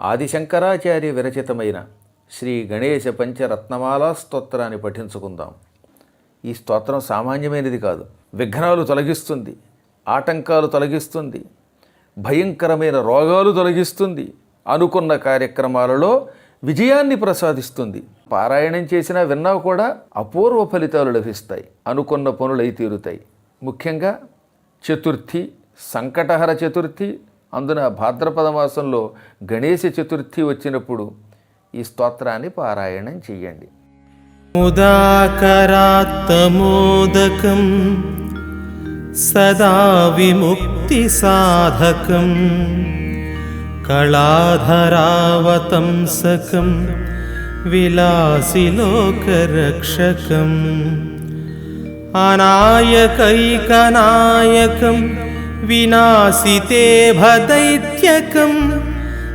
ఆదిశంకరాచార్య విరచితమైన శ్రీ గణేశ పంచరత్నమాలా స్తోత్రాన్ని పఠించుకుందాం. ఈ స్తోత్రం సామాన్యమైనది కాదు. విఘ్నాలు తొలగిస్తుంది, ఆటంకాలు తొలగిస్తుంది, భయంకరమైన రోగాలు తొలగిస్తుంది, అనుకున్న కార్యక్రమాలలో విజయాన్ని ప్రసాదిస్తుంది. పారాయణం చేసినా విన్నా కూడా అపూర్వ ఫలితాలు లభిస్తాయి, అనుకున్న పనులై తీరుతాయి. ముఖ్యంగా చతుర్థి, సంకటహర చతుర్థి, అందున భాద్రపద మాసంలో గణేశ చతుర్థి వచ్చినప్పుడు ఈ స్తోత్రాన్ని పారాయణం చెయ్యండి. ముదాకరాత్తమోదకం సదా విముక్తి సాధకం కళాధరావతంసకం విలాసిలోకరక్షకం అనాయకైకనాయకం వినాశితే భదైత్యకం